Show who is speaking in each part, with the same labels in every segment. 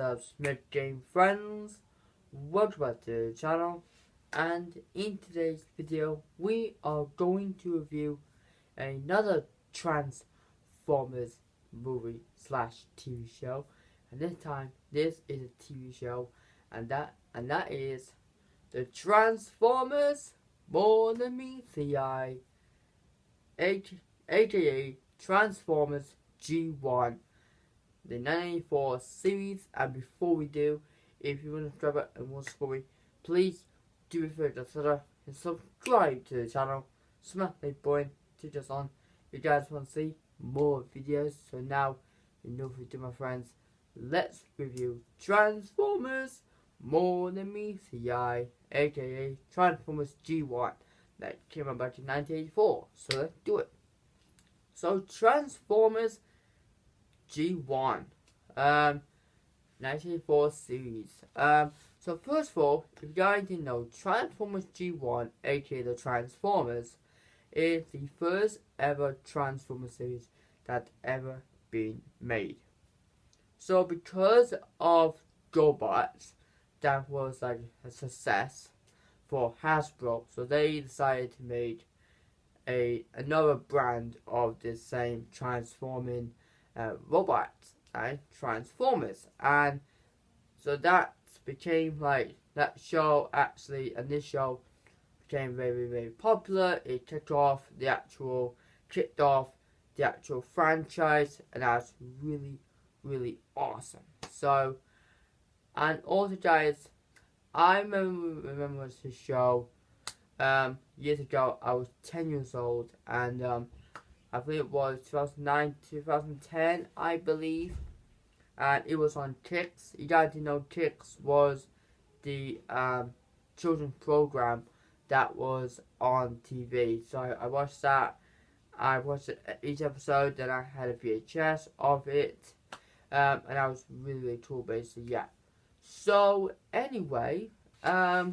Speaker 1: up, Smith Game friends? Welcome back to the channel, and in today's video we are going to review another Transformers movie slash TV show, and this time this is a TV show, and that is the Transformers More Than Meets the Eye, aka Transformers G1, the 1984 series. And before we do, if you want to subscribe and want to support me, please do me a favor and subscribe to the channel. Smash the button to just on. If you guys want to see more videos. So now, enough with my friends. Let's review Transformers More Than Meets the Eye, aka Transformers G1, that came out back in 1984. So let's do it. So Transformers G1, 1984 series. So first of all, if you guys didn't know, Transformers G1, aka the Transformers, is the first ever Transformers series that ever been made. So because of GoBots, that was like a success for Hasbro, so they decided to make another brand of the same transforming robots, Transformers, and so that became like that show actually, and this show became very, very popular. It kicked off the actual franchise, and that's really, really awesome. So, and also guys, I remember this show years ago. I was 10 years old, and I believe it was 2009, 2010, I believe, and it was on Kicks. You guys didn't know Kicks was the children's program that was on TV. So I watched that. I watched each episode, then I had a VHS of it, and that was really, really cool, basically, yeah. So anyway, let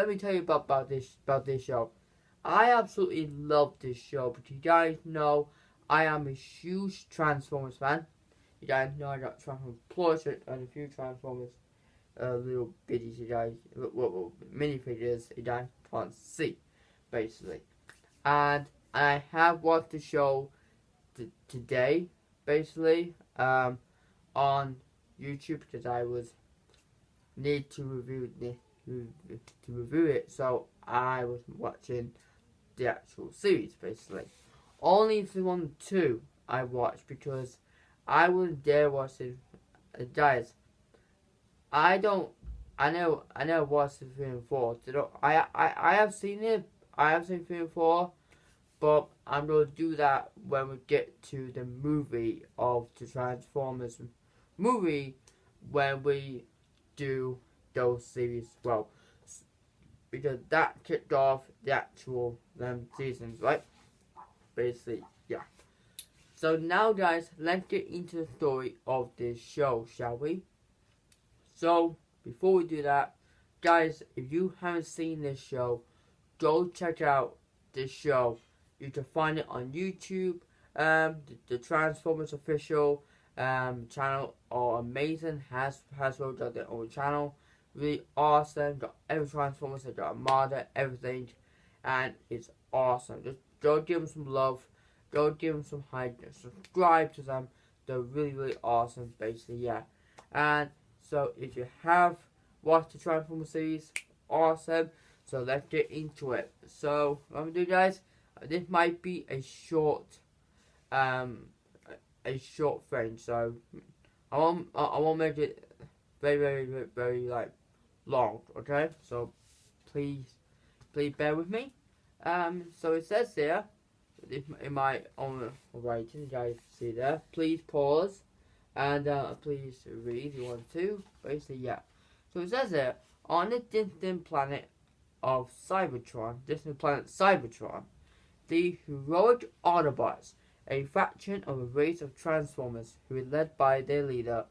Speaker 1: me tell you about this show. I absolutely love this show, but you guys know I am a huge Transformers fan. You guys know I got Transformers Plus and a few Transformers little biddies, you guys, minifigures you guys can't see, basically. And I have watched the show today, basically, on YouTube, because I need to review it, so I was watching the actual series, basically. Only the 1 and 2 I watched, because I wouldn't dare watch it. Guys, I never watched the 3 and 4. I have seen it. I have seen 3 and 4, but I'm gonna do that when we get to the movie of the Transformers movie, when we do those series as well, because that kicked off the actual seasons, right? Basically, yeah. So now, guys, let's get into the story of this show, shall we? So before we do that, guys, if you haven't seen this show, go check out this show. You can find it on YouTube, the Transformers official channel, or amazing. Hasbro got their own channel. Really awesome. Got every Transformers, they got Armada, everything, and it's awesome. Just go give them some love. Go give them some hype. Subscribe to them. They're really, really awesome, basically, yeah. And so if you have watched the Transformers series, awesome. So let's get into it. So what I'm gonna do, guys, this might be a short thing. So I won't make it very, very, very, very like long. Okay. So please bear with me. So it says there, in my own writing, you guys see there. Please pause and please read if you want to. Basically, yeah. So it says there, on the distant planet of Cybertron, the heroic Autobots, a faction of a race of Transformers who is led by their leader,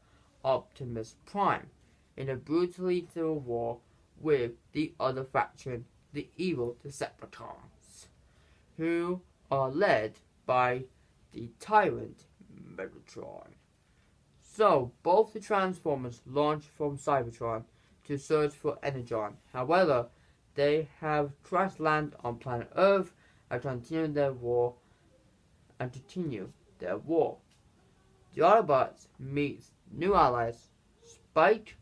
Speaker 1: Optimus Prime, in a brutally civil war with the other faction, the evil Decepticons, who are led by the tyrant Megatron. So, both the Transformers launched from Cybertron to search for Energon. However, they have crash landed on planet Earth and continue their war. The Autobots meet new allies, Spike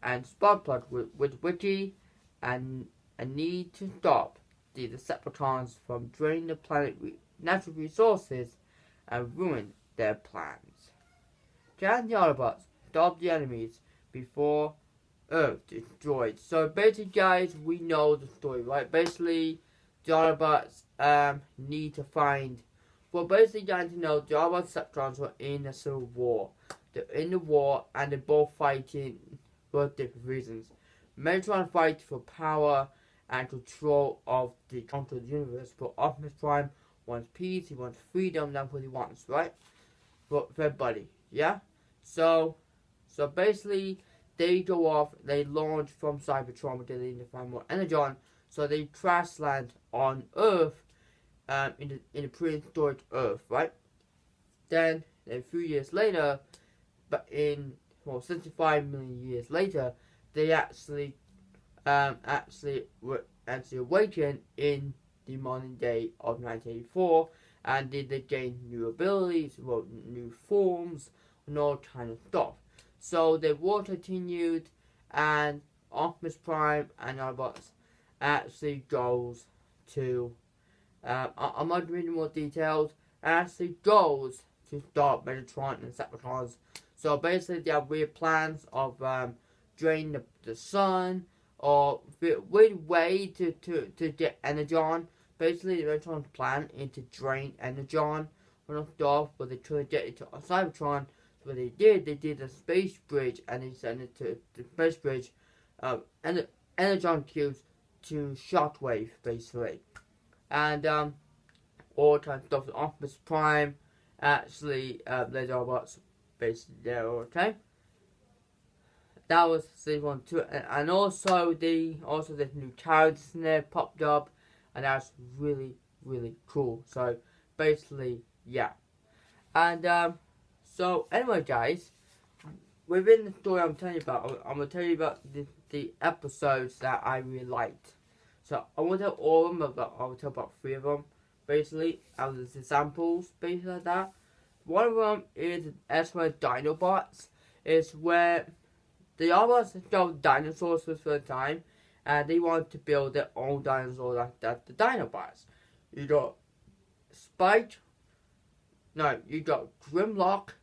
Speaker 1: and Sparkplug with Wiki and a need to stop the Decepticons from draining the planet's natural resources and ruin their plans. Can the Autobots stop the enemies before Earth destroyed? So basically, guys, we know the story, right? Basically, the Autobots need to find. Well, basically, guys, to know the Autobots and Decepticons were in a civil war. They're in the war and they're both fighting for different reasons. Megatron fights for power and control of the universe, but Optimus Prime wants peace, he wants freedom, that's what he wants, right? For everybody, yeah? So basically, they go off, they launch from Cybertron because they need to find more Energon, so they crash land on Earth, in the prehistoric Earth, right? Then, a few years later, but 65 million years later, they actually awaken in the modern day of 1984, and they gain new abilities, new forms, and all kind of stuff. So the war continued, and Optimus Prime and Autobots actually goes to. I'm not reading more details. Actually goes to stop Megatron and Decepticons. So basically, they have weird plans of draining the sun, or weird way to get Energon. Basically, the Megatron's plan is to drain Energon from the stuff, but they couldn't get it to Cybertron. So what they did a space bridge, and they sent it to the space bridge, and Energon cubes to Shockwave, basically. And all kinds of stuff with Optimus Prime, actually, there's Autobots basically there all the time. That was season 1 too, and also the new characters in there popped up, and that's really cool. So basically, yeah. And so anyway, guys, within the story I'm telling you about, I'm gonna tell you about the episodes that I really liked. So I won't tell all of them, but I'll tell about 3 of them. Basically, as examples, basically like that. One of them is S-Word Dinobots. It's where the Autobots discovered dinosaurs for the first time, and they wanted to build their own dinosaur like that, the Dinobots. You got Spike. No, you got Grimlock,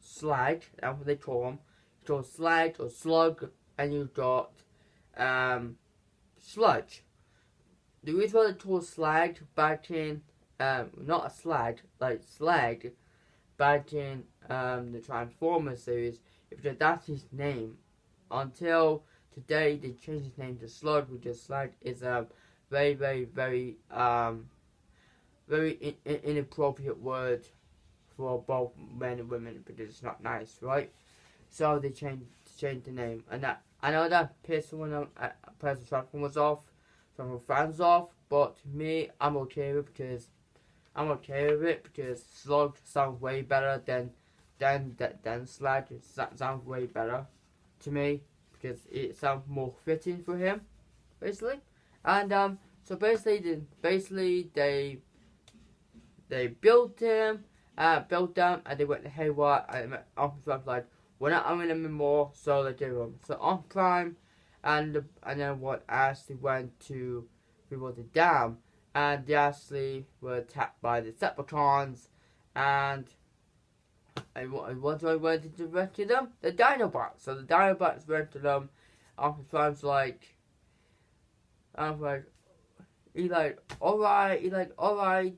Speaker 1: Slag, that's what they call them. You got Slag or Slug, and you got Sludge. The reason why they called Slag back in, not a slag, like Slag, back in the Transformers series, because that's his name. Until today, they changed his name to Sludge, because Slag is a very inappropriate word for both men and women, because it's not nice, right? So they changed the name, and that I know that pissed someone person Transformers off, some fans off, but me, I'm okay with it because Slug sounds way better than Slag. It sounds way better to me because it sounds more fitting for him, basically. And so basically they built them, and they went to haywire. And Optimus Prime was like, we're not having them anymore, so they gave them. So Optimus Prime and then what actually went to rebuild the dam, and they actually were attacked by the Decepticons, and what do I went to rescue them? The Dinobots. So the Dinobots rescued them. Optimus Prime's like, he's like, alright,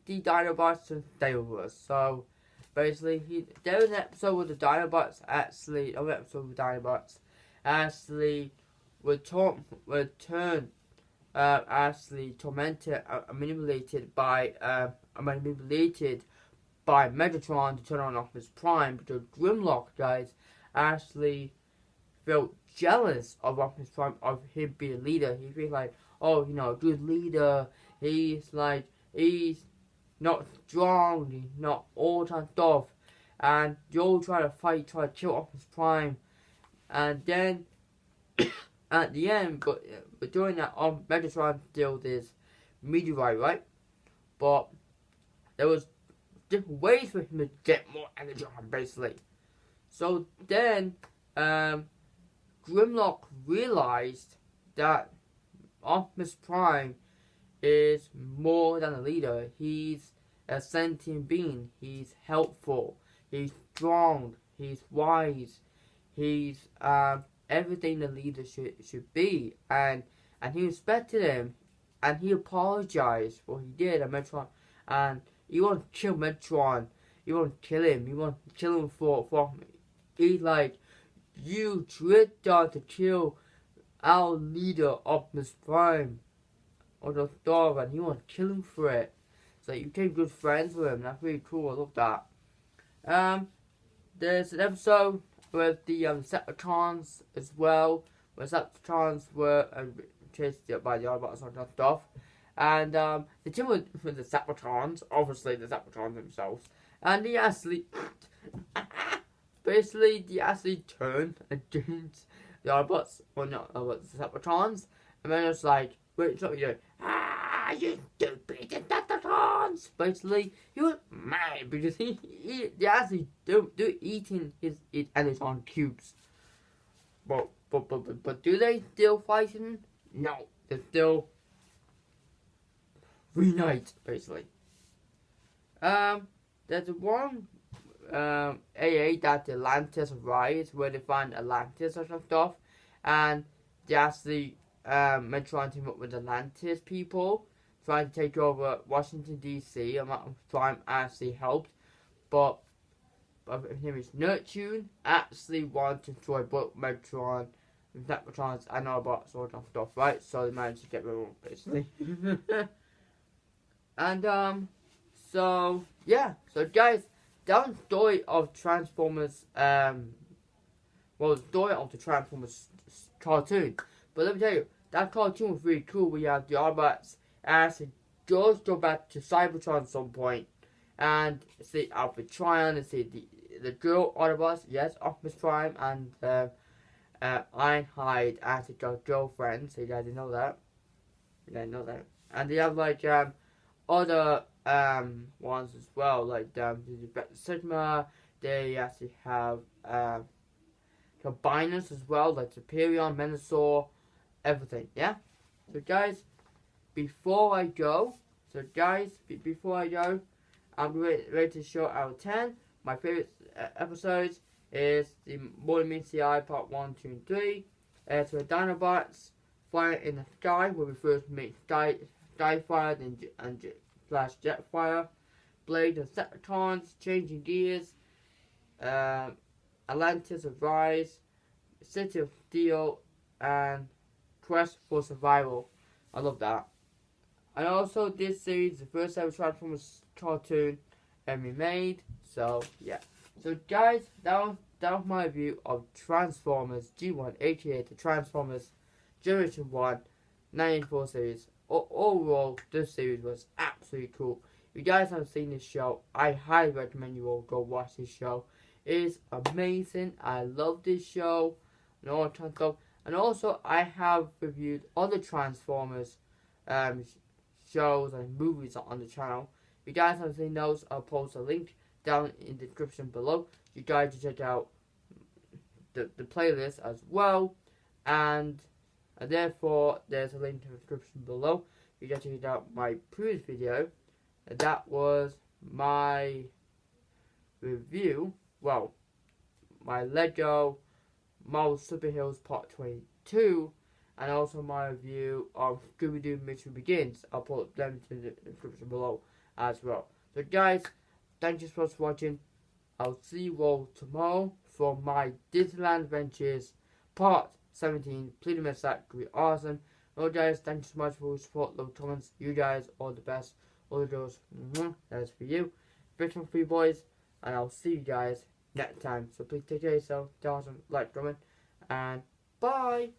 Speaker 1: the Dinobots can stay with us. So basically, there was an episode with the Dinobots actually, actually tormented, manipulated by Megatron to turn on Optimus Prime, because Grimlock, guys, actually felt jealous of Optimus Prime, of him being a leader. He feels like, oh, a good leader. He's not strong, he's not all that stuff. and they all try to fight, try to kill Optimus Prime, and then at the end, but during that, Megatron still this meteorite, right? But there was different ways for him to get more energy on, basically. So then, Grimlock realized that Optimus Prime is more than a leader. He's a sentient being. He's helpful. He's strong. He's wise. He's everything the leader should be. And he respected him. And he apologized for what he did. And he won't kill Metron. He won't kill him. He won't kill him for he's like, you tricked us to kill our leader Optimus Prime or the dog, and he won't kill him for it. So you became good friends with him. That's really cool. I love that. There's an episode with the Decepticons as well, where Decepticons were chased by the Autobots and stuff. And the team with the Decepticons, obviously the Decepticons themselves, and they actually basically they actually turned against the Autobots, or not Autobots, the Decepticons, and then it's like, wait, what are you doing? You stupid Decepticons! Basically, he was mad because they actually do eating his Energon cubes. But do they still fight him? No, they still reunite, basically. There's one AA that Atlantis Rise, where they find Atlantis or some stuff, and they actually trying to team up with Atlantis people, trying to take over Washington DC. Prime actually helped, but his name is Neptune, actually wanted to destroy both Megatron, Decepticons, and Autobots, sort of stuff, right? So they managed to get rid of them, basically. And so yeah, so guys, that was the story of Transformers. The story of the Transformers cartoon. But let me tell you, that cartoon was really cool. We have the Autobots actually just go back to Cybertron at some point, and see Alpha Trion, and see the girl Autobots, yes, Optimus Prime, and Ironhide as their girlfriend. So you guys didn't know that. You didn't know that. And they have like other ones as well, like the Sigma. They actually have Combiners as well, like Superion, Menasor, everything. Yeah. So guys, before I go, I'm ready to show out 10. My favorite episodes is the Morning Meets the Eye Part 1, 2, and 3. It's the Dinobots flying in the sky, where we first meet Skyfire and Flash Jetfire, Blade and Decepticons, Changing Gears, Atlantis of Rise, City of Steel, and Quest for Survival. I love that. And also this series, the first ever Transformers cartoon ever made. So yeah. So guys, that was my review of Transformers G1, aka the Transformers Generation 1 1984 series. Overall, this series was absolutely cool. If you guys haven't seen this show, I highly recommend you all go watch this show. It is amazing. I love this show and all that kind of stuff. And also, I have reviewed other Transformers shows and movies on the channel. If you guys haven't seen those, I'll post a link down in the description below. You guys can check out the playlist as well. And therefore, there's a link in the description below. You can check out my previous video. That was my review. Well, my Lego Marvel Superheroes Part 22. And also my review of Scooby-Doo Mystery Begins. I'll put them in the description below as well. So guys, thank you so much for watching. I'll see you all tomorrow for my Disneyland Adventures Part 17. Please remember that could be awesome. Well guys, thank you so much for your support, love, comments. You guys all the best. All the girls, that is for you. Victim for you boys. And I'll see you guys next time. So please take care of yourself. Awesome, like, comment, and bye.